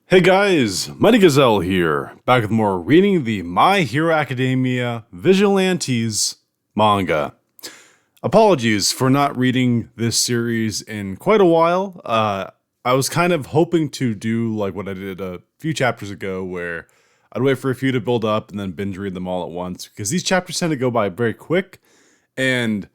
Hey guys, Mighty Gazelle here, back with more reading the My Hero Academia Vigilantes manga. Apologies for not reading this series in quite a while. I was kind of hoping to do like what I did a few chapters ago, where I'd wait for a few to build up and then binge read them all at once, because these chapters tend to go by very quick, and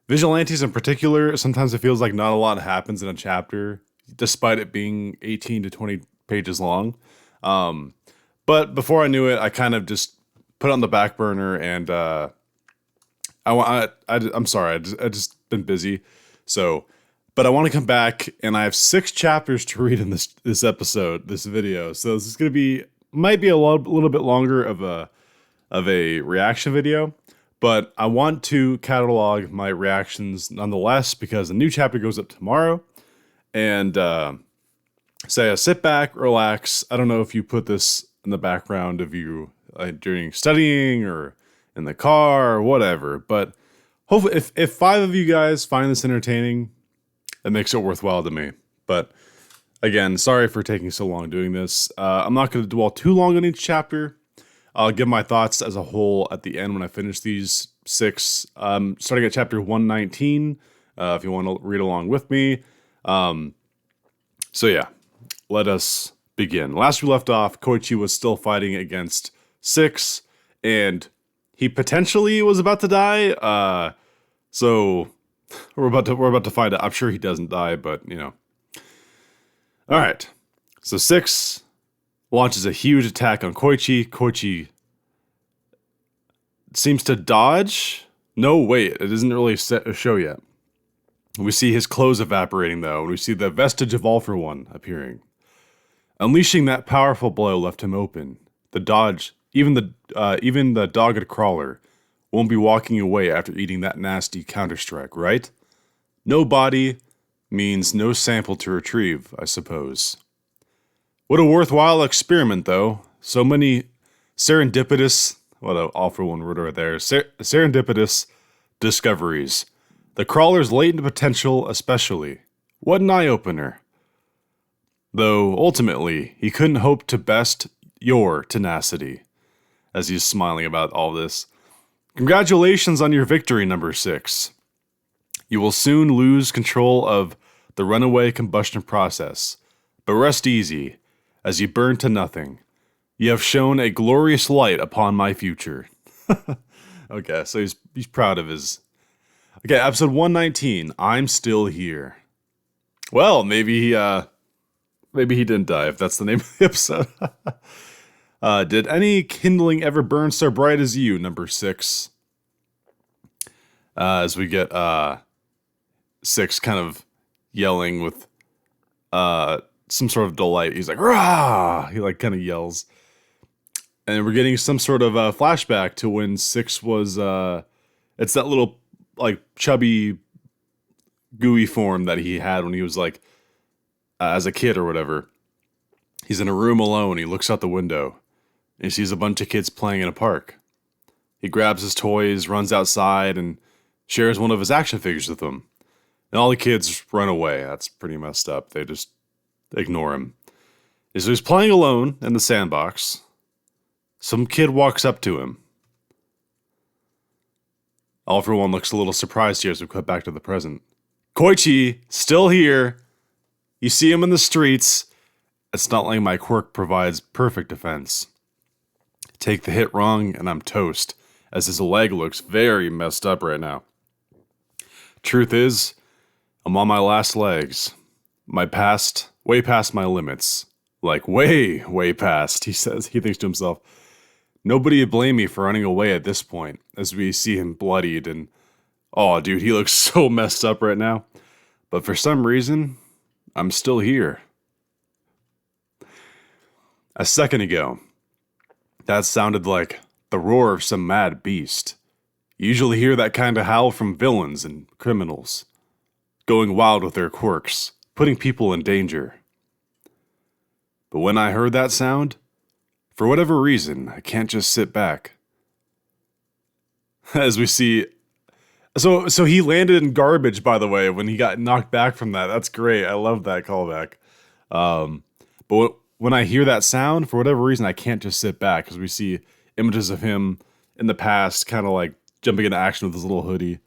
Vigilantes in particular, sometimes it feels like not a lot happens in a chapter, despite it being 18 to 20 pages long. But before I knew it, I kind of just put it on the back burner, and I'm sorry, I just been busy. So, but I want to come back, and I have 6 chapters to read in this video. So this is might be a little bit longer of a reaction video, but I want to catalog my reactions nonetheless, because a new chapter goes up tomorrow. And so sit back, relax. I don't know if you put this in the background of you during studying or in the car or whatever, but hopefully if 5 of you guys find this entertaining, it makes it worthwhile to me. But again, sorry for taking so long doing this. I'm not going to dwell too long on each chapter. I'll give my thoughts as a whole at the end when I finish these 6. Starting at chapter 119, if you want to read along with me. So yeah, let us begin. Last we left off, Koichi was still fighting against 6, and he potentially was about to die. So we're about to find out. I'm sure he doesn't die, but you know. All right. So 6 launches a huge attack on Koichi. Koichi seems to dodge. No, wait, it isn't really set a show yet. We see his clothes evaporating, though, and we see the vestige of All For One appearing. Unleashing that powerful blow left him open. The dodge, even the dogged crawler, won't be walking away after eating that nasty counterstrike, right? No body means no sample to retrieve, I suppose. What a worthwhile experiment, though. So many serendipitous, what an All For One word right there, serendipitous discoveries. The crawler's latent potential especially. What an eye-opener. Though, ultimately, he couldn't hope to best your tenacity. As he's smiling about all this. Congratulations on your victory, number 6. You will soon lose control of the runaway combustion process. But rest easy, as you burn to nothing. You have shone a glorious light upon my future. Okay, so he's proud of his... Okay, episode 119, I'm still here. Well, maybe he didn't die, if that's the name of the episode. Did any kindling ever burn so bright as you, number 6? As we get 6 kind of yelling with some sort of delight. He's like, "Rah!" He like kind of yells. And we're getting some sort of flashback to when 6 was, it's that little like chubby gooey form that he had when he was like as a kid or whatever. He's in a room alone. He looks out the window and he sees a bunch of kids playing in a park. He grabs his toys, runs outside, and shares one of his action figures with them. And all the kids run away. That's pretty messed up. They just ignore him. And so he's playing alone in the sandbox. Some kid walks up to him. All For One looks a little surprised here as we cut back to the present. Koichi, still here. You see him in the streets. It's not like my quirk provides perfect defense. Take the hit wrong and I'm toast, as his leg looks very messed up right now. Truth is, I'm on my last legs. Way past my limits. Like way past, he says. He thinks to himself. Nobody would blame me for running away at this point, as we see him bloodied and... Oh, dude, he looks so messed up right now. But for some reason, I'm still here. A second ago, that sounded like the roar of some mad beast. You usually hear that kind of howl from villains and criminals, going wild with their quirks, putting people in danger. But when I heard that sound, for whatever reason, I can't just sit back. As we see... So he landed in garbage, by the way, when he got knocked back from that. That's great. I love that callback. But when I hear that sound, for whatever reason, I can't just sit back because we see images of him in the past, kind of like jumping into action with his little hoodie.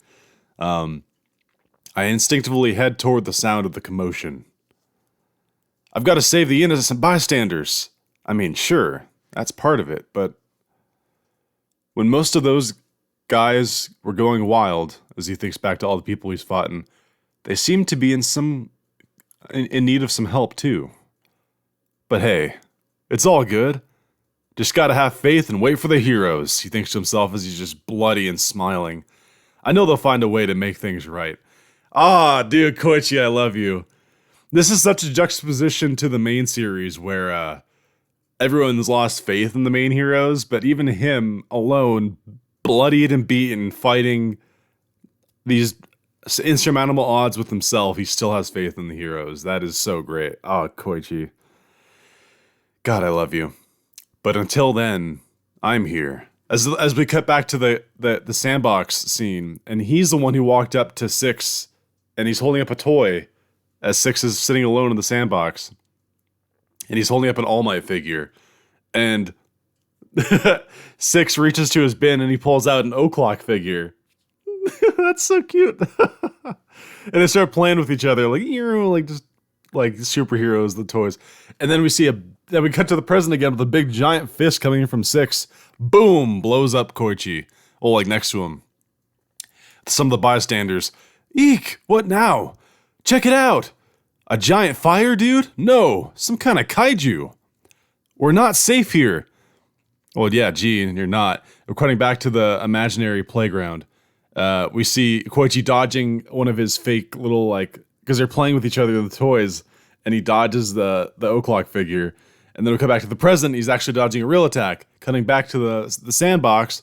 I instinctively head toward the sound of the commotion. I've got to save the innocent bystanders. I mean, sure, that's part of it, but when most of those guys were going wild, as he thinks back to all the people he's fought in, they seem to be in need of some help too. But hey, it's all good. Just gotta have faith and wait for the heroes, he thinks to himself as he's just bloody and smiling. I know they'll find a way to make things right. Ah, dude, Koichi, I love you. This is such a juxtaposition to the main series where everyone's lost faith in the main heroes, but even him alone, bloodied and beaten, fighting these insurmountable odds with himself, he still has faith in the heroes. That is so great. Oh, Koichi. God, I love you. But until then, I'm here. As we cut back to the sandbox scene, and he's the one who walked up to Six, and he's holding up a toy as Six is sitting alone in the sandbox. And he's holding up an All Might figure. And Six reaches to his bin and he pulls out an O'Clock figure. That's so cute. And they start playing with each other, like, just like superheroes, the toys. And then then we cut to the present again with a big giant fist coming in from Six. Boom! Blows up Koichi. Oh, like next to him. Some of the bystanders. Eek! What now? Check it out! A giant fire, dude? No, some kind of kaiju. We're not safe here. Well, yeah, gee, you're not. We're cutting back to the imaginary playground. We see Koichi dodging one of his fake little, like, because they're playing with each other with the toys, and he dodges the O'Clock figure. And then we come back to the present, he's actually dodging a real attack. Cutting back to the sandbox,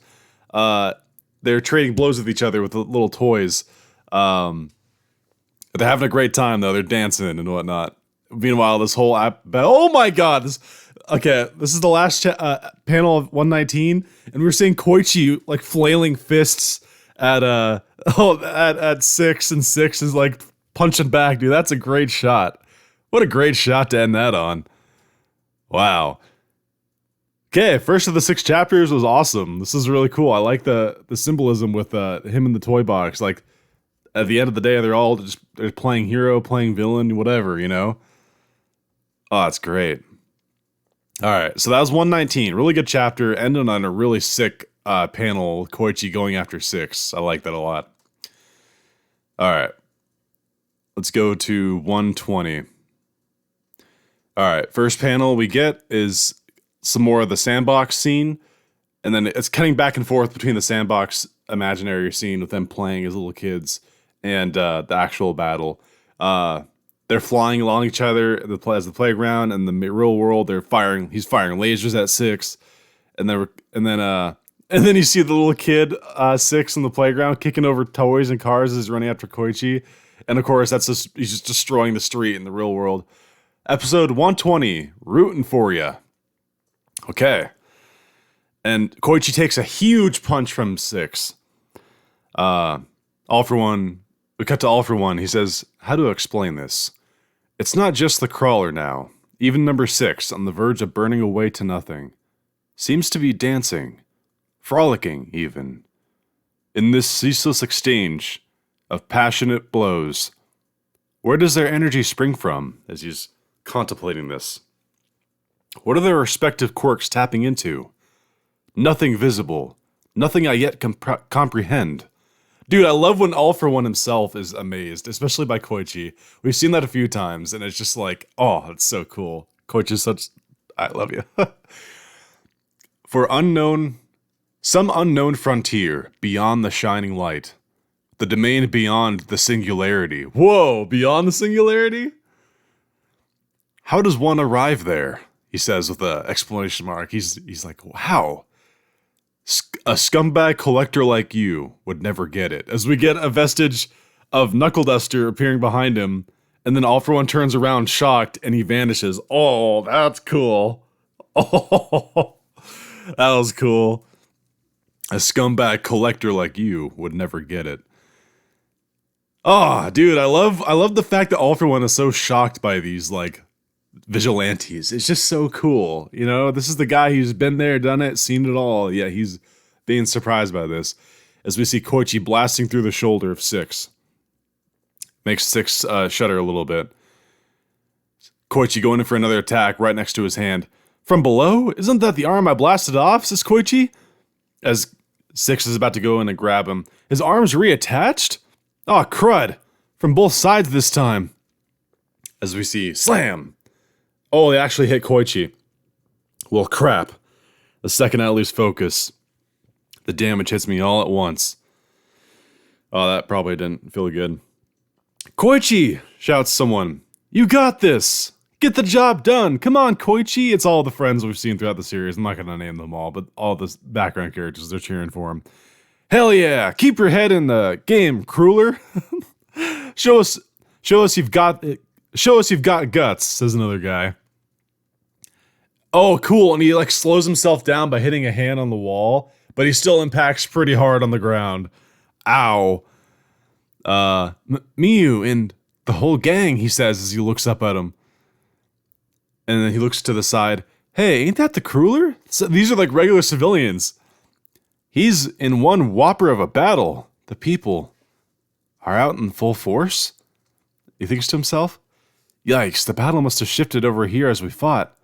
they're trading blows with each other with the little toys. They're having a great time, though. They're dancing and whatnot. Meanwhile, this whole oh my god! This is the last panel of 119, and we're seeing Koichi like flailing fists at Six, and Six is like punching back, dude. That's a great shot. What a great shot to end that on. Wow. Okay, first of the 6 chapters was awesome. This is really cool. I like the symbolism with him in the toy box. Like, at the end of the day, they're playing hero, playing villain, whatever, you know? Oh, that's great. All right, so that was 119. Really good chapter. Ending on a really sick panel. Koichi going after Six. I like that a lot. All right. Let's go to 120. All right, first panel we get is some more of the sandbox scene. And then it's cutting back and forth between the sandbox imaginary scene with them playing as little kids and the actual battle. They're flying along each other as the playground, and the real world he's firing lasers at Six, and then you see the little kid Six in the playground kicking over toys and cars as he's running after Koichi, and of course he's just destroying the street in the real world. Episode 120, rooting for ya. Okay, and Koichi takes a huge punch from Six. All for One. We cut to All for One. He says, "How to explain this? It's not just the crawler now. Even number 6, on the verge of burning away to nothing, seems to be dancing, frolicking even, in this ceaseless exchange of passionate blows. Where does their energy spring from?" As he's contemplating this. What are their respective quirks tapping into? Nothing visible. Nothing I yet comprehend. Dude, I love when All for One himself is amazed, especially by Koichi. We've seen that a few times, and it's just like, oh, it's so cool. Koichi's I love you. For some unknown frontier beyond the shining light, the domain beyond the singularity. Whoa, beyond the singularity? How does one arrive there? He says with an exclamation mark. He's like, wow. A scumbag collector like you would never get it. As we get a vestige of Knuckle Duster appearing behind him, and then All for One turns around shocked and he vanishes. Oh, that's cool. Oh, that was cool. A scumbag collector like you would never get it. Oh, dude, I love the fact that All for One is so shocked by these Vigilantes. It's just so cool. You know, this is the guy who's been there, done it, seen it all. Yeah, he's being surprised by this. As we see Koichi blasting through the shoulder of Six. Makes Six shudder a little bit. Koichi going in for another attack right next to his hand. From below? Isn't that the arm I blasted off? Says Koichi. As Six is about to go in and grab him. His arm's reattached? Oh, crud. From both sides this time. As we see, slam. Oh, they actually hit Koichi. Well, crap. The second I lose focus, the damage hits me all at once. Oh, that probably didn't feel good. Koichi! Shouts someone. You got this! Get the job done! Come on, Koichi! It's all the friends we've seen throughout the series. I'm not going to name them all, but all the background characters, they're cheering for him. Hell yeah! Keep your head in the game, Crueler! Show us you've got guts, says another guy. Oh, cool. And he like slows himself down by hitting a hand on the wall, but he still impacts pretty hard on the ground. Ow. Miyu and the whole gang, he says as he looks up at him. And then he looks to the side. Hey, ain't that the Crueler? So these are like regular civilians. He's in one whopper of a battle. The people are out in full force? He thinks to himself. Yikes, the battle must have shifted over here as we fought.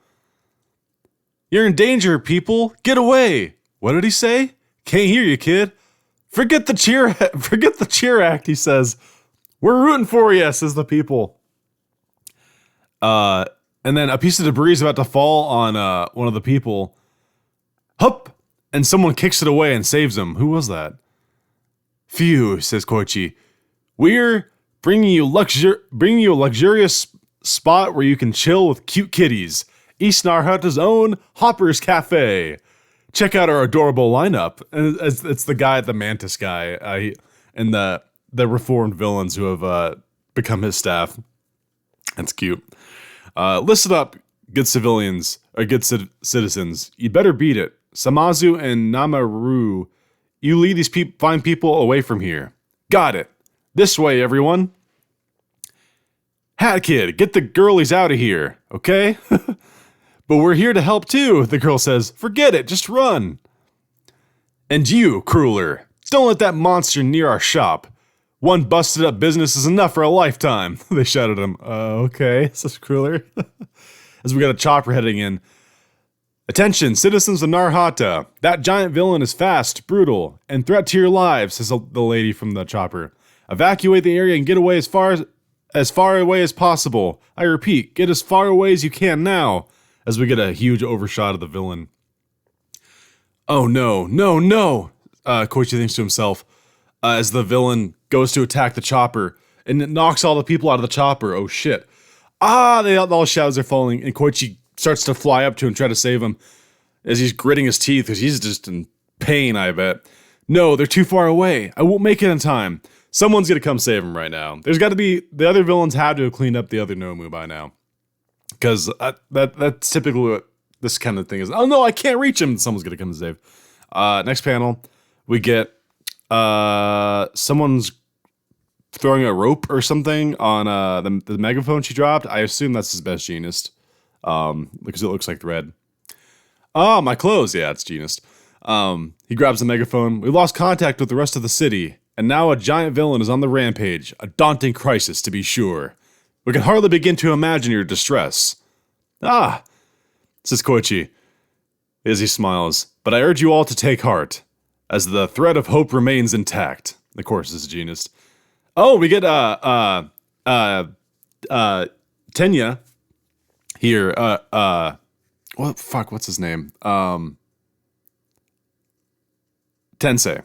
You're in danger, people. Get away. What did he say? Can't hear you, kid. Forget the cheer act, he says. We're rooting for you, says the people. And then a piece of debris is about to fall on one of the people. Hup! And someone kicks it away and saves him. Who was that? Phew, says Koichi. We're bringing you a luxurious spot where you can chill with cute kitties. East Narhata's own Hopper's Cafe. Check out our adorable lineup. And it's the guy, the Mantis guy, and the reformed villains who have become his staff. That's cute. Listen up, good civilians, or good citizens. You'd better beat it. Samazu and Namaru, you lead these fine people away from here. Got it. This way, everyone. Hat Kid, get the girlies out of here, okay? But we're here to help too, the girl says. Forget it, just run. And you, Crueler, don't let that monster near our shop. One busted up business is enough for a lifetime. They shouted at him. Okay, says Crueler. As we got a chopper heading in. Attention, citizens of Narhata. That giant villain is fast, brutal, and threat to your lives, says the lady from the chopper. Evacuate the area and get away as far away as possible. I repeat, get as far away as you can now. As we get a huge overshot of the villain. Oh no, Koichi thinks to himself, as the villain goes to attack the chopper, and it knocks all the people out of the chopper. Oh shit. All the shadows are falling, and Koichi starts to fly up to him and try to save him, as he's gritting his teeth, because he's just in pain, I bet. No, they're too far away. I won't make it in time. Someone's gonna come save him right now. There's gotta be, the other villains have to have cleaned up the other Nomu by now. Because that's typically what this kind of thing is. Oh no, I can't reach him. Someone's gonna come and save. Next panel, we get someone's throwing a rope or something on the megaphone she dropped. I assume that's his best Genist, because it looks like thread. Oh, my clothes. Yeah, it's Genist. He grabs the megaphone. We lost contact with the rest of the city, and now a giant villain is on the rampage. A daunting crisis, to be sure. We can hardly begin to imagine your distress. Ah, says Koichi, as he smiles. But I urge you all to take heart, as the thread of hope remains intact. Of course, this is Genist. Oh, we get Tenya here. What's his name? Tensei.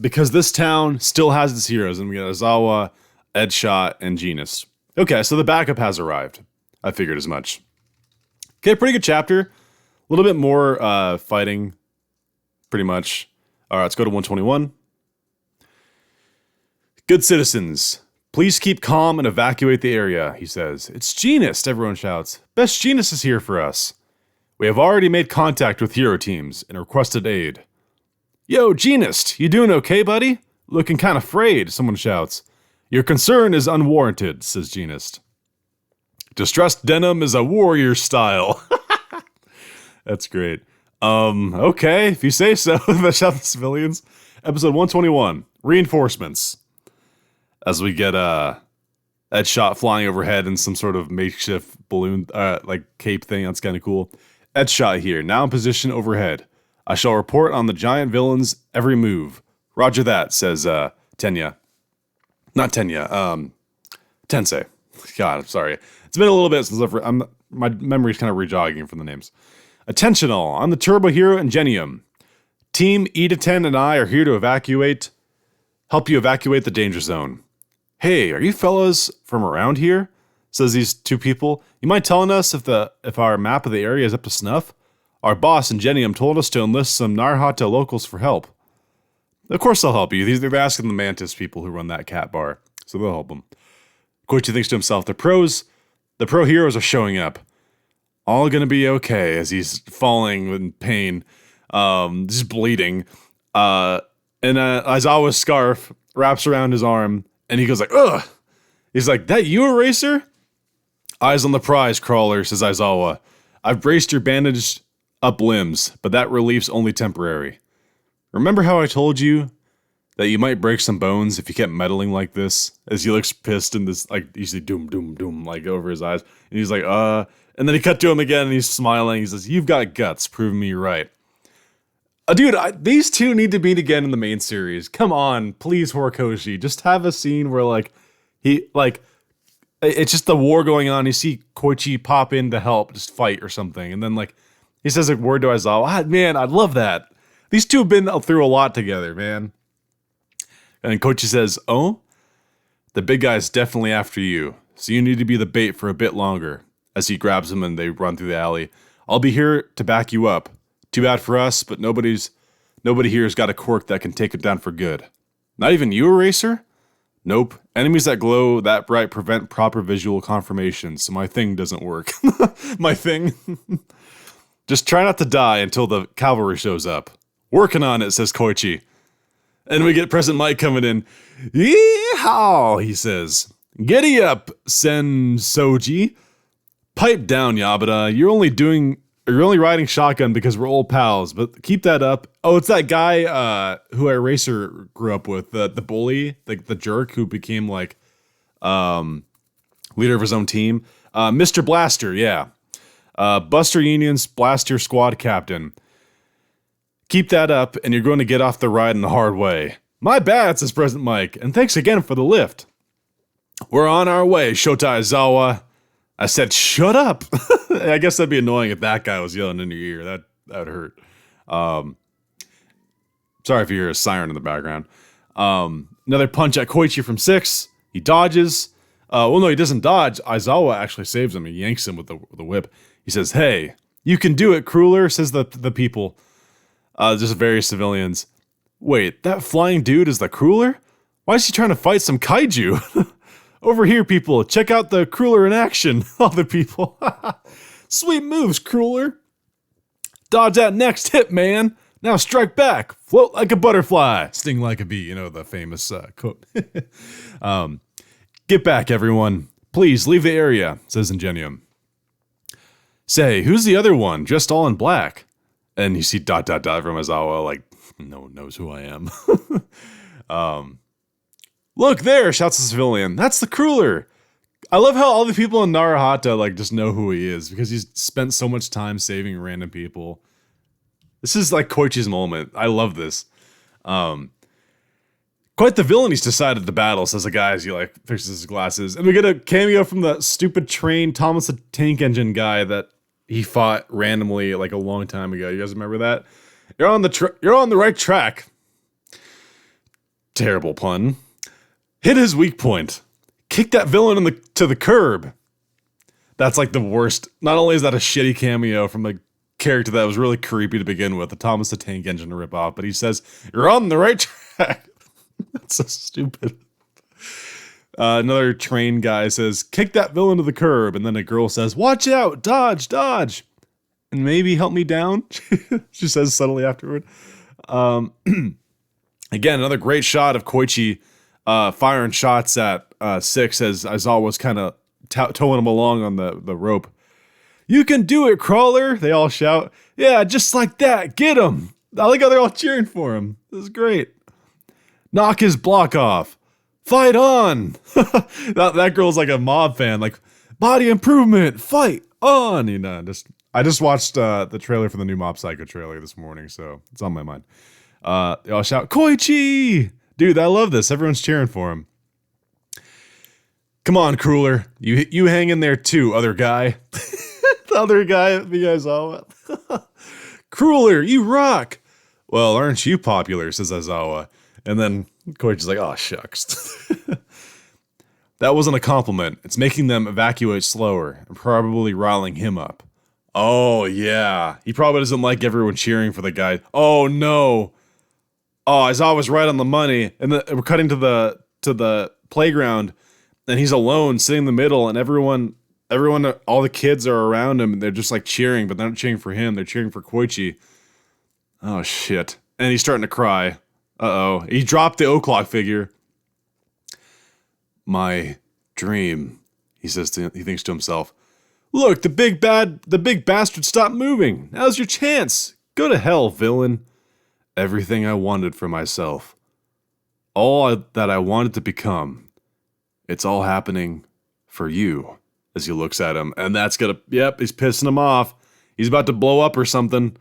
Because this town still has its heroes, and we got Ozawa, Edshot, and Genist. Okay, so the backup has arrived. I figured as much. Okay, pretty good chapter. A little bit more fighting, pretty much. All right, let's go to 121. Good citizens, please keep calm and evacuate the area, he says. It's Genist, everyone shouts. Best Genist is here for us. We have already made contact with hero teams and requested aid. Yo, Genist, you doing okay, buddy? Looking kind of frayed, someone shouts. Your concern is unwarranted, says Genist. Distressed denim is a warrior style. That's great. Okay, if you say so. The Shout the Civilians. Episode 121, Reinforcements. As we get that shot flying overhead in some sort of makeshift balloon, like cape thing. That's kind of cool. Ed shot here, now in position overhead. I shall report on the giant villain's every move. Roger that, says Tenya. Not Tenya, Tensei. God, I'm sorry. It's been a little bit since my memory's kind of rejogging from the names. Attention all, I'm the Turbo Hero Ingenium. Team E-10 and I are here to help you evacuate the danger zone. Hey, are you fellas from around here? Says these two people. You mind telling us if our map of the area is up to snuff? Our boss, Ingenium, told us to enlist some Narhata locals for help. Of course they'll help you. They're asking the Mantis people who run that cat bar. So they'll help them. Koichi thinks to himself, the pro heroes are showing up. All gonna be okay as he's falling in pain, just bleeding. And Aizawa's scarf wraps around his arm, and he goes like, ugh! He's like, that you, Eraser? Eyes on the prize, Crawler, says Aizawa. I've braced your bandaged up limbs, but that relief's only temporary. Remember how I told you that you might break some bones if you kept meddling like this? As he looks pissed and this, like, you see doom, doom, doom, like, over his eyes. And he's like, and then he cut to him again, and he's smiling. He says, you've got guts, proving me right. Dude, these two need to meet again in the main series. Come on, please, Horikoshi. Just have a scene where, it's just the war going on. You see Koichi pop in to help, just fight or something. And then, he says a word to Aizawa. Man, I'd love that. These two have been through a lot together, man. And Koichi says, oh? The big guy's definitely after you, so you need to be the bait for a bit longer. As he grabs him and they run through the alley. I'll be here to back you up. Too bad for us, but nobody here has got a quirk that can take it down for good. Not even you, Eraser? Nope. Enemies that glow that bright prevent proper visual confirmation, so my thing doesn't work. My thing? Just try not to die until the cavalry shows up. Working on it, says Koichi. And we get President Mike coming in. Yeehaw, he says. Giddy up, Sensoji. Pipe down, Yabada. You're only riding shotgun because we're old pals, but keep that up. Oh, it's that guy who Eraser grew up with, the bully, the jerk who became leader of his own team. Mr. Blaster, yeah. Buster Union's Blaster Squad Captain. Keep that up, and you're going to get off the ride in the hard way. My bad, says President Mike, and thanks again for the lift. We're on our way, Shota Aizawa. I said, shut up. I guess that'd be annoying if that guy was yelling in your ear. That would hurt. Sorry if you hear a siren in the background. Another punch at Koichi from 6. He dodges. No, he doesn't dodge. Aizawa actually saves him. He yanks him with the whip. He says, hey, you can do it, Crueler, says the people. Just various civilians. Wait, that flying dude is the Crueler? Why is he trying to fight some kaiju? Over here, people. Check out the Crueler in action. Other people. Sweet moves, Crueler. Dodge that next hit, man. Now strike back. Float like a butterfly. Sting like a bee. You know, the famous quote. Get back, everyone. Please, leave the area, says Ingenium. Say, who's the other one, dressed all in black? And you see ... from Aizawa, like, no one knows who I am. Look there, shouts the civilian. That's the Crueler. I love how all the people in Narahata, just know who he is, because he's spent so much time saving random people. This is like Koichi's moment. I love this. Quite the villain he's decided to battle, says the guy as he fixes his glasses. And we get a cameo from the stupid train Thomas the Tank Engine guy that he fought randomly a long time ago. You guys remember that? You're on the right track. Terrible pun. Hit his weak point. Kick that villain to the curb. That's the worst. Not only is that a shitty cameo from a character that was really creepy to begin with, the Thomas the Tank Engine ripoff, but he says, you're on the right track. That's so stupid. Another train guy says, kick that villain to the curb, and then a girl says, watch out, dodge, and maybe help me down, she says subtly afterward. Again, another great shot of Koichi firing shots at 6 as Aizawa's kind of towing him along on the rope. You can do it, Crawler! They all shout. Yeah, just like that. Get him! I like how they're all cheering for him. This is great. Knock his block off. Fight on! that girl's like a mob fan. Like, body improvement. Fight on! You know, I just watched the trailer for the new Mob Psycho trailer this morning, so it's on my mind. They all shout, Koichi! Dude, I love this. Everyone's cheering for him. Come on, Crueler. You hang in there too, other guy. The other guy that you guys all Crueler, you rock. Well, aren't you popular, says Aizawa. And then Koichi's like, oh, shucks. That wasn't a compliment. It's making them evacuate slower and probably riling him up. Oh, yeah. He probably doesn't like everyone cheering for the guy. Oh, no. Oh, Aizawa's right on the money. And we're cutting to the playground, and he's alone, sitting in the middle, and everyone, all the kids are around him, and they're just like cheering, but they're not cheering for him. They're cheering for Koichi. Oh, shit. And he's starting to cry. Uh-oh. He dropped the o'clock figure. My dream, he thinks to himself. Look, the big bastard stopped moving. Now's your chance. Go to hell, villain. Everything I wanted for myself. That I wanted to become. It's all happening for you. As he looks at him. And that's he's pissing him off. He's about to blow up or something.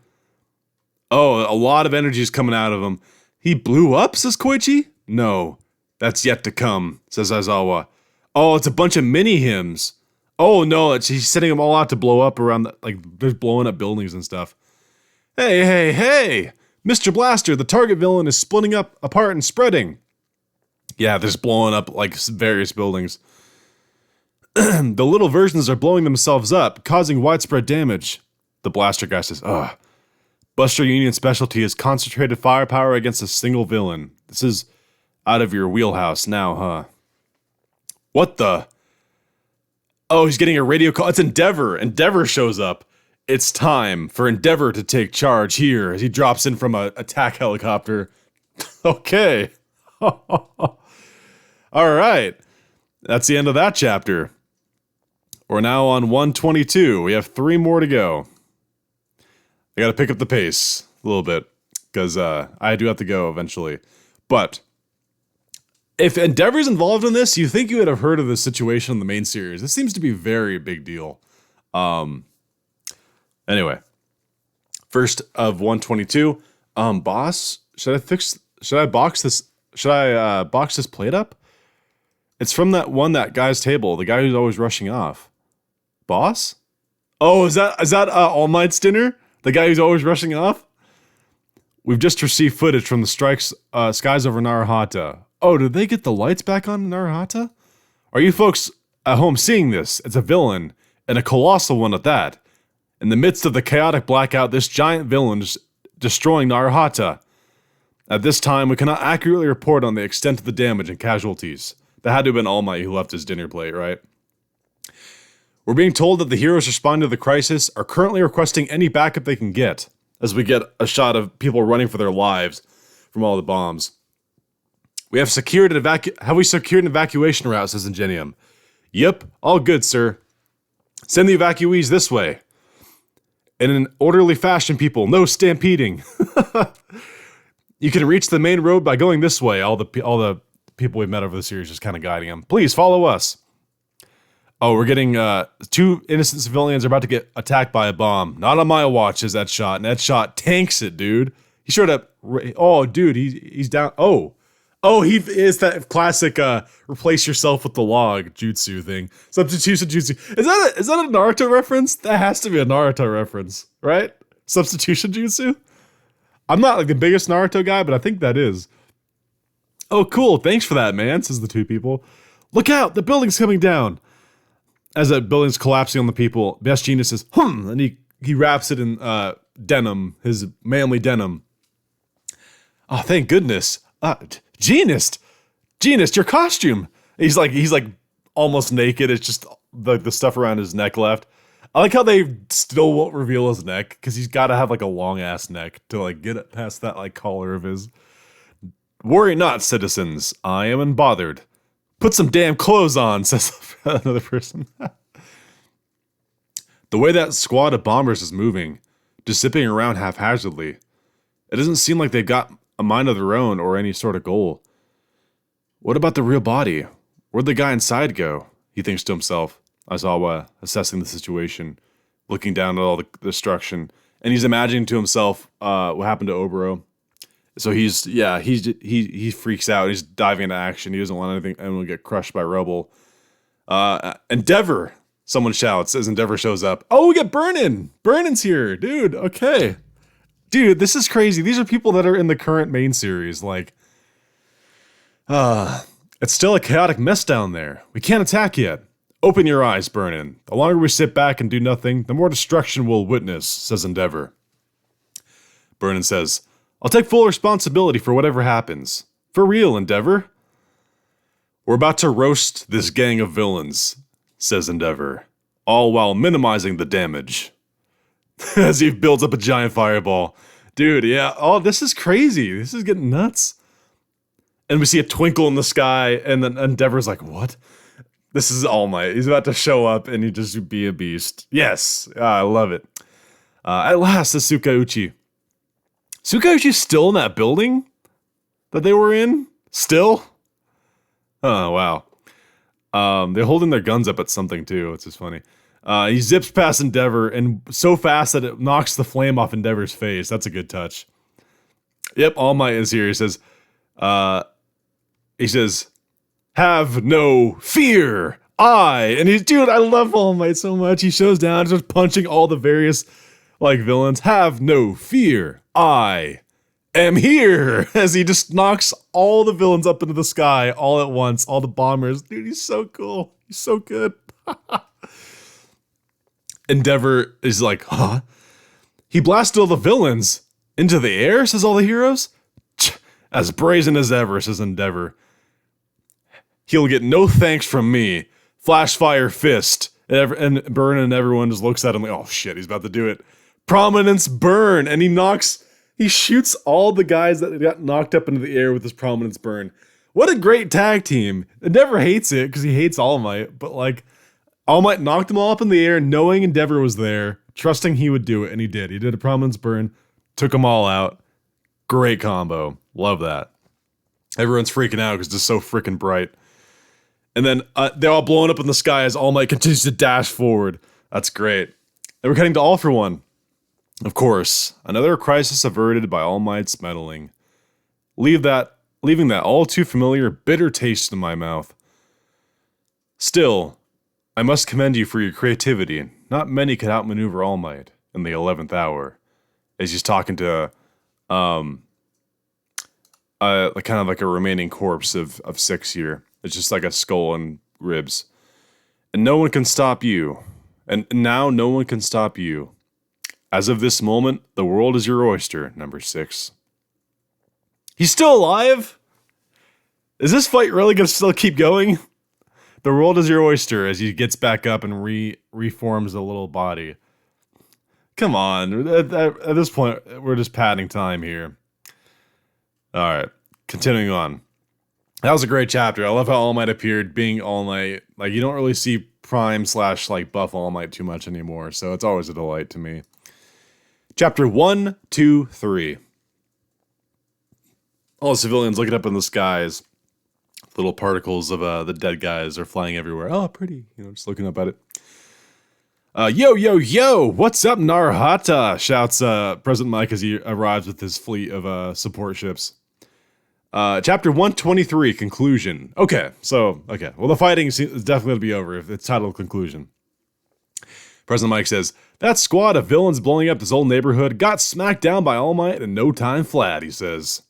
Oh, a lot of energy is coming out of him. He blew up, says Koichi? No, that's yet to come, says Aizawa. Oh, it's a bunch of mini hymns. Oh no, he's setting them all out to blow up around, they're blowing up buildings and stuff. Hey! Mr. Blaster, the target villain is splitting up, apart, and spreading. Yeah, they're just blowing up, various buildings. The little versions are blowing themselves up, causing widespread damage. The Blaster guy says, ugh. Buster Union's specialty is concentrated firepower against a single villain. This is out of your wheelhouse now, huh? What the? Oh, he's getting a radio call. It's Endeavor. Endeavor shows up. It's time for Endeavor to take charge here as he drops in from a attack helicopter. Okay. All right. That's the end of that chapter. We're now on 122. We have 3 more to go. I gotta pick up the pace a little bit, because I do have to go eventually. But if Endeavor's involved in this, you think you would have heard of this situation in the main series. This seems to be a very big deal. Anyway. First of 122. Boss, should I box this plate up? It's from that guy's table, the guy who's always rushing off. Boss? Oh, is that All Might's dinner? The guy who's always rushing off? We've just received footage from the skies over Narahata. Oh, did they get the lights back on in Narahata? Are you folks at home seeing this? It's a villain, and a colossal one at that. In the midst of the chaotic blackout, this giant villain is destroying Narahata. At this time, we cannot accurately report on the extent of the damage and casualties. That had to have been All Might who left his dinner plate, right? We're being told that the heroes responding to the crisis are currently requesting any backup they can get, as we get a shot of people running for their lives from all the bombs. Have we secured an evacuation route, says Ingenium. Yep, all good, sir. Send the evacuees this way. In an orderly fashion, people, no stampeding. You can reach the main road by going this way. All the people we've met over the series just kind of guiding them. Please follow us. Oh, we're getting 2 innocent civilians are about to get attacked by a bomb. Not on my watch, says that shot. And that shot tanks it, dude. He showed up. Oh, dude, he's down. Oh, he is that classic replace yourself with the log jutsu thing. Substitution jutsu. Is that a Naruto reference? That has to be a Naruto reference, right? Substitution jutsu? I'm not the biggest Naruto guy, but I think that is. Oh, cool. Thanks for that, man, says the 2 people. Look out, the building's coming down. As that building's collapsing on the people, Best Genius says, and he wraps it in denim, his manly denim. Oh, thank goodness. Genius, your costume. He's like almost naked. It's just the stuff around his neck left. I like how they still won't reveal his neck, because he's got to have a long ass neck to get it past that collar of his. Worry not, citizens. I am unbothered. Put some damn clothes on, says another person. The way that squad of bombers is moving, just zipping around haphazardly, it doesn't seem like they've got a mind of their own or any sort of goal. What about the real body? Where'd the guy inside go? He thinks to himself, Aizawa assessing the situation, looking down at all the destruction, and he's imagining to himself what happened to Oboro. So he freaks out. He's diving into action. He doesn't want anyone to get crushed by rubble. Endeavor, someone shouts as Endeavor shows up. Oh, we got Burnin. Burnin's here, dude. Okay, dude, this is crazy. These are people that are in the current main series. Like, it's still a chaotic mess down there. We can't attack yet. Open your eyes, Burnin. The longer we sit back and do nothing, the more destruction we'll witness, says Endeavor. Burnin says, I'll take full responsibility for whatever happens. For real, Endeavor. We're about to roast this gang of villains, says Endeavor, all while minimizing the damage. As he builds up a giant fireball. Dude, yeah, oh, this is crazy. This is getting nuts. And we see a twinkle in the sky, and then Endeavor's like, what? This is All Might. He's about to show up, and he just be a beast. Yes, I love it. At last, is Sukauchi. Sukauchi's still in that building that they were in? Still? Oh, wow. They're holding their guns up at something, too. It's just funny. He zips past Endeavor, and so fast that it knocks the flame off Endeavor's face. That's a good touch. Yep, All Might is here. He says, have no fear. Dude, I love All Might so much. He shows down, just punching all the various, villains. Have no fear. I am here. As he just knocks all the villains up into the sky all at once. All the bombers. Dude, he's so cool. He's so good. Endeavor is like, huh? He blasted all the villains into the air, says all the heroes. As brazen as ever, says Endeavor. He'll get no thanks from me. Flash fire fist. And Burn and everyone just looks at him like, oh shit, he's about to do it. Prominence burn. And he shoots all the guys that got knocked up into the air with his prominence burn. What a great tag team. Endeavor hates it because he hates All Might. But All Might knocked them all up in the air knowing Endeavor was there, trusting he would do it. And he did. He did a prominence burn. Took them all out. Great combo. Love that. Everyone's freaking out because it's just so freaking bright. And then they're all blowing up in the sky as All Might continues to dash forward. That's great. And we're cutting to All For One. Of course, another crisis averted by All Might's meddling. Leaving that all too familiar, bitter taste in my mouth. Still, I must commend you for your creativity. Not many could outmaneuver All Might in the 11th hour. As he's talking to kind of like a remaining corpse of 6 here. It's just like a skull and ribs. And no one can stop you. And now no one can stop you. As of this moment, the world is your oyster, number 6. He's still alive? Is this fight really going to still keep going? The world is your oyster as he gets back up and reforms the little body. Come on. At this point, we're just padding time here. All right. Continuing on. That was a great chapter. I love how All Might appeared being All Might. You don't really see Prime / buff All Might too much anymore, so it's always a delight to me. Chapter 1, 2, 3. All the civilians looking up in the skies. Little particles of the dead guys are flying everywhere. Oh, pretty. Just looking up at it. Yo, what's up, Narahata? Shouts President Mike as he arrives with his fleet of support ships. Chapter 123, Conclusion. Well, the fighting is definitely going to be over if it's titled Conclusion. President Mike says, that squad of villains blowing up this old neighborhood got smacked down by All Might in no time flat, he says.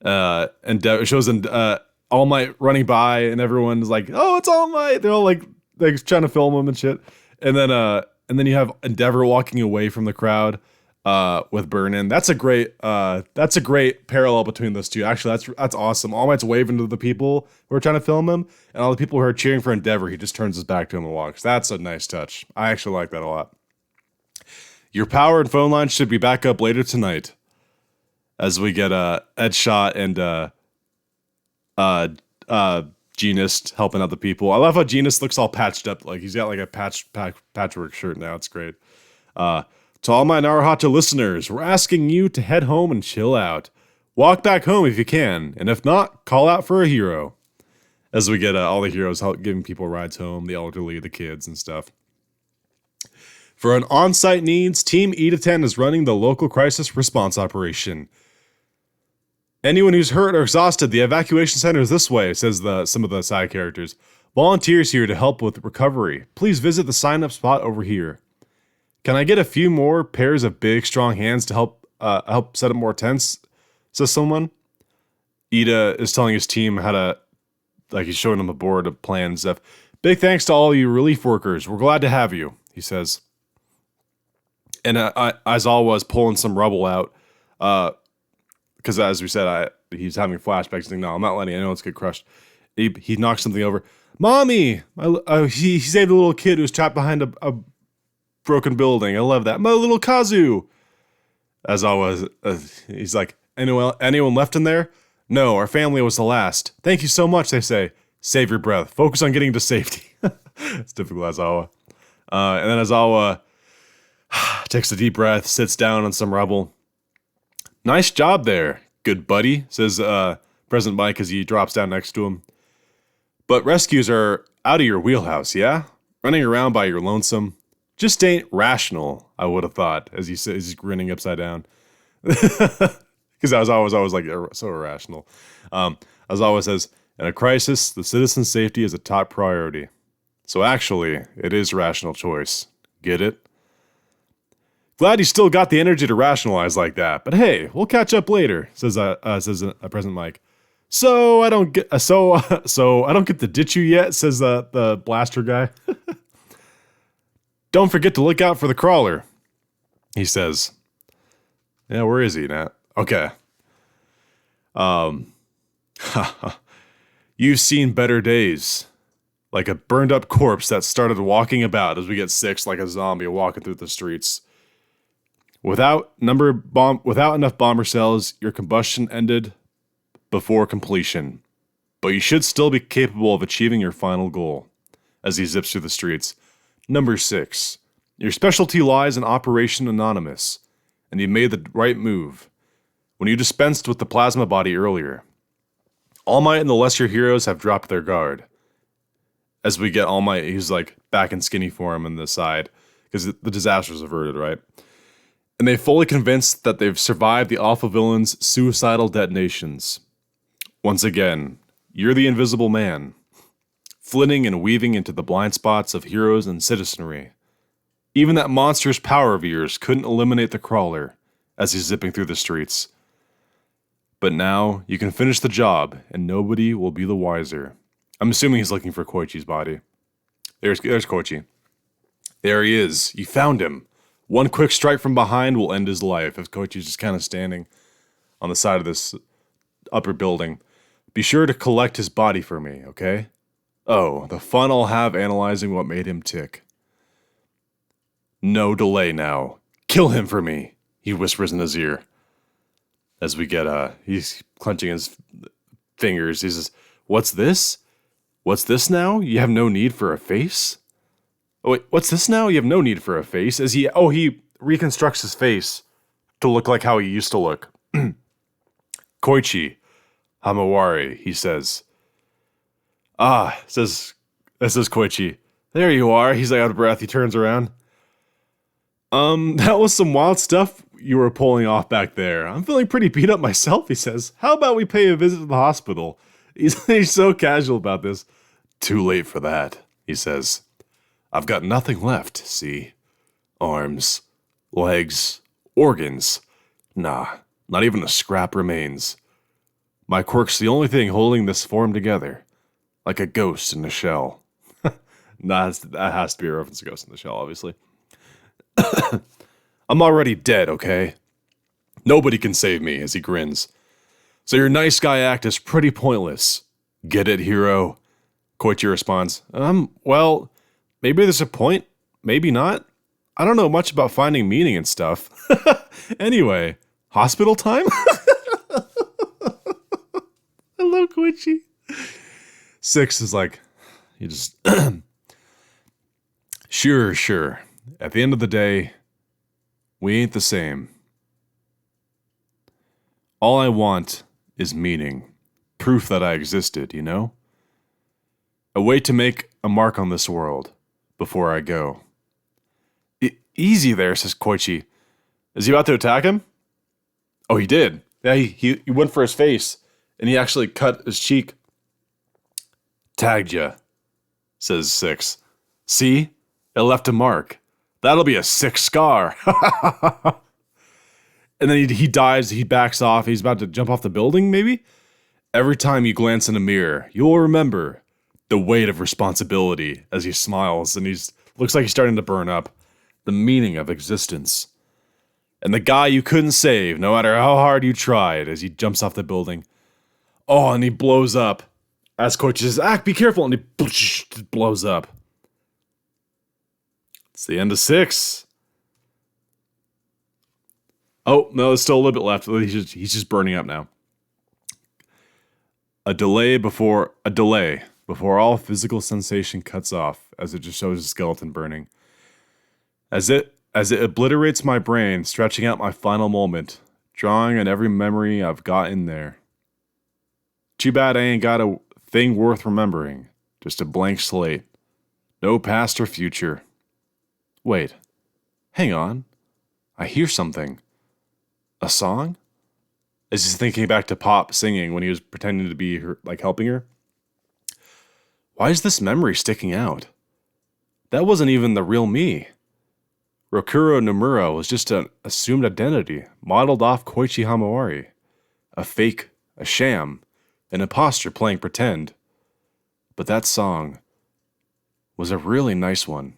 And it shows All Might running by, and everyone's like, oh, it's All Might. They're all like trying to film him and shit. And then you have Endeavor walking away from the crowd with Burnin. That's a great parallel between those two. Actually, that's awesome. All Might's waving to the people who are trying to film him, and all the people who are cheering for Endeavor, he just turns his back to him and walks. That's a nice touch. I actually like that a lot. Your power and phone line should be back up later tonight, as we get Ed Shot and Genist helping out the people. I love how Genist looks all patched up. Like he's got like a patchwork shirt now. It's great. To all my Naruhata listeners, we're asking you to head home and chill out. Walk back home if you can, and if not, call out for a hero. As we get all the heroes giving people rides home, the elderly, the kids, and stuff. For an on-site needs, Team E-10 is running the local crisis response operation. Anyone who's hurt or exhausted, the evacuation center is this way, says some of the side characters. Volunteers here to help with recovery. Please visit the sign-up spot over here. Can I get a few more pairs of big, strong hands to help set up more tents? Says someone. Ida is telling his team how to, like he's showing them a board of plans and stuff. Big thanks to all you relief workers. We're glad to have you, he says. And Aizawa was pulling some rubble out, because as we said, he's having flashbacks. He's like, no, I'm not letting anyone get crushed. He knocks something over. Mommy! He saved a little kid who was trapped behind a broken building. I love that. My little Kazu! Aizawa, he's like, anyone left in there? No, our family was the last. Thank you so much, they say. Save your breath. Focus on getting to safety. It's typical Aizawa. And then Aizawa takes a deep breath, sits down on some rubble. Nice job there, good buddy, says President Mike as he drops down next to him. But rescues are out of your wheelhouse, yeah? Running around by your lonesome. Just ain't rational, I would have thought, as he says, he's grinning upside down. Because I was always like so irrational. Aizawa says, in a crisis, the citizen's safety is a top priority. So actually, it is rational choice. Get it? Glad you still got the energy to rationalize like that, but hey, we'll catch up later, says President Mike. So I don't get to ditch you yet, says the blaster guy. Don't forget to look out for the crawler, he says. Yeah, where is he now? Okay. You've seen better days. Like a burned up corpse that started walking about as we get 6 like a zombie walking through the streets. Without enough bomber cells, your combustion ended before completion. But you should still be capable of achieving your final goal. As he zips through the streets. Number 6. Your specialty lies in Operation Anonymous. And you made the right move. When you dispensed with the plasma body earlier. All Might and the lesser heroes have dropped their guard. As we get All Might, he's like back in skinny form on the side. Because the disaster's averted, right? And they're fully convinced that they've survived the awful villain's suicidal detonations. Once again, you're the invisible man, flitting and weaving into the blind spots of heroes and citizenry. Even that monstrous power of yours couldn't eliminate the crawler as he's zipping through the streets. But now, you can finish the job, and nobody will be the wiser. I'm assuming he's looking for Koichi's body. There's Koichi. There he is. You found him. One quick strike from behind will end his life, if Koichi's just kind of standing on the side of this upper building. Be sure to collect his body for me, okay? Oh, the fun I'll have analyzing what made him tick. No delay now. Kill him for me, he whispers in his ear. As we get, he's clenching his fingers. He says, what's this? What's this now? You have no need for a face? Oh, wait, what's this now? You have no need for a face. As he reconstructs his face to look like how he used to look. Koichi Hamawari, he says. Says Koichi. There you are. He's like out of breath. He turns around. That was some wild stuff you were pulling off back there. I'm feeling pretty beat up myself, he says. How about we pay a visit to the hospital? He's so casual about this. Too late for that, he says. I've got nothing left, see? Arms, legs, organs. Nah, not even a scrap remains. My quirk's the only thing holding this form together. Like a ghost in a shell. Nah, that has to be a reference to Ghost in the Shell, obviously. I'm already dead, okay? Nobody can save me, as he grins. So your nice guy act is pretty pointless. Get it, hero? Koichi responds, well, maybe there's a point, maybe not. I don't know much about finding meaning and stuff. Anyway, hospital time? I love Koichi. 6 is like, he just, sure. At the end of the day, we ain't the same. All I want is meaning. Proof that I existed, you know? A way to make a mark on this world before I go. Easy there, says Koichi. Is he about to attack him? Oh, he did. Yeah, he went for his face, and he actually cut his cheek. Tagged ya, says 6. See? It left a mark. That'll be a 6 scar. And then he dives, he backs off, he's about to jump off the building, maybe? Every time you glance in a mirror, you'll remember the weight of responsibility as he smiles, and looks like he's starting to burn up. The meaning of existence. And the guy you couldn't save, no matter how hard you tried, as he jumps off the building. Oh, and he blows up. As Koichi says, be careful, and he blows up. It's the end of 6. Oh, no, there's still a little bit left. He's just burning up now. A delay before all physical sensation cuts off, as it just shows his skeleton burning. As it obliterates my brain, stretching out my final moment, drawing on every memory I've got in there. Too bad I ain't got a thing worth remembering, just a blank slate. No past or future. Wait, hang on. I hear something. A song? As he's thinking back to Pop singing when he was pretending to be her, like helping her. Why is this memory sticking out? That wasn't even the real me. Rokuro Nomura was just an assumed identity, modeled off Koichi Hamawari. A fake, a sham, an imposter playing pretend. But that song was a really nice one,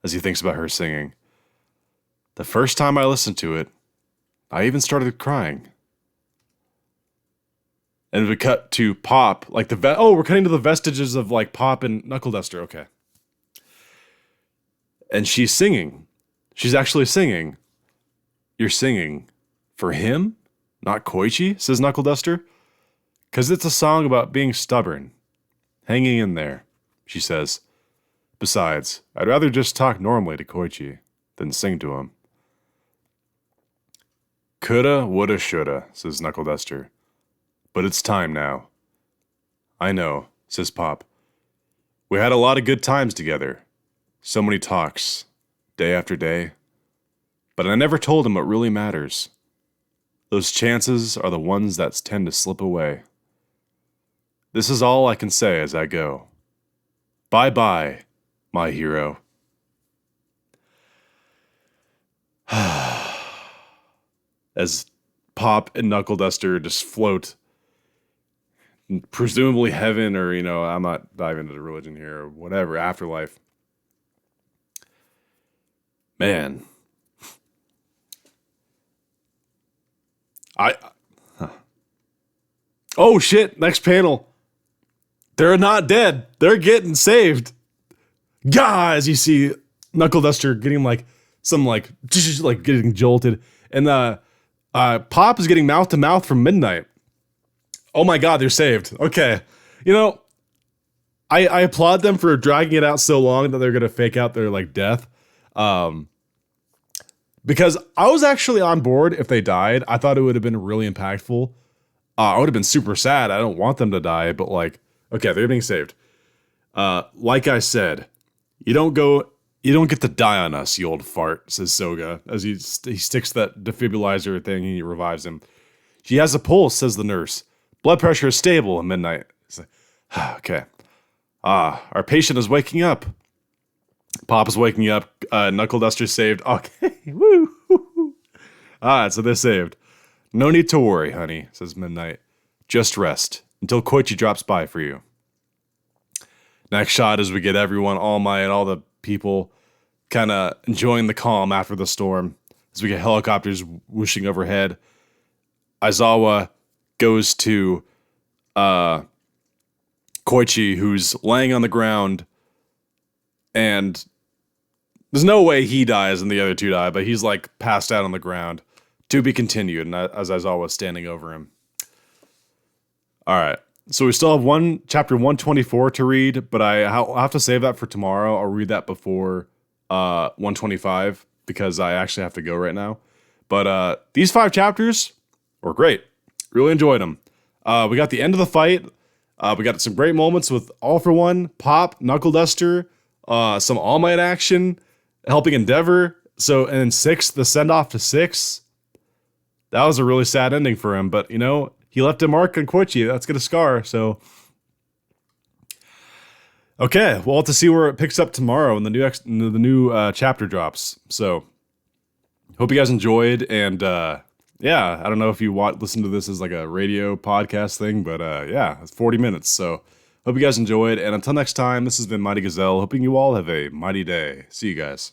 as he thinks about her singing. The first time I listened to it, I even started crying. And we cut to Pop, like we're cutting to the vestiges of like Pop and Knuckle Duster, okay. And she's singing. She's actually singing. You're singing for him, not Koichi, says Knuckle Duster. 'Cause it's a song about being stubborn. Hanging in there, she says. Besides, I'd rather just talk normally to Koichi than sing to him. Coulda, woulda, shoulda, says Knuckle Duster. But it's time now. I know, says Pop. We had a lot of good times together. So many talks, day after day. But I never told him what really matters. Those chances are the ones that tend to slip away. This is all I can say as I go. Bye-bye, my hero. As Pop and Knuckle Duster just float, presumably heaven, or, I'm not diving into the religion here, or whatever, afterlife. Man. Oh shit, next panel. They're not dead. They're getting saved. Guys, you see Knuckle Duster getting getting jolted. And Pop is getting mouth to mouth from Midnight. Oh my god, they're saved. Okay. I applaud them for dragging it out so long that they're gonna fake out their death. Because I was actually on board if they died. I thought it would have been really impactful. I would have been super sad. I don't want them to die, but okay, they're being saved. Like I said, you don't get to die on us, you old fart, says Soga, as he sticks that defibrillator thing and he revives him. She has a pulse, says the nurse. Blood pressure is stable at midnight. Okay. Our patient is waking up. Pop is waking up. Knuckle Duster's saved. Okay, woo. So they're saved. No need to worry, honey, says Midnight. Just rest until Koichi drops by for you. Next shot is we get everyone, All Might, and all the people kind of enjoying the calm after the storm. As we get helicopters whooshing overhead. Aizawa goes to Koichi, who's laying on the ground, and there's no way he dies and the other two die, but he's passed out on the ground. To be continued, and as Aizawa's standing over him. Alright, So we still have chapter 124 to read, but I'll have to save that for tomorrow. I'll read that before 125 because I actually have to go right now. But these 5 chapters were great. Really enjoyed them. We got the end of the fight. We got some great moments with All for One, Pop, Knuckle Duster, some All Might action, helping Endeavor. So, and then 6, the send off to 6. That was a really sad ending for him, but he left a mark on Koichi. That's gonna scar. So, okay, we'll have to see where it picks up tomorrow when the new chapter drops. So, hope you guys enjoyed, and yeah, I don't know if you listen to this as like a radio podcast thing, but yeah, it's 40 minutes. So, hope you guys enjoyed, and until next time, this has been Mighty Gazelle. Hoping you all have a mighty day. See you guys.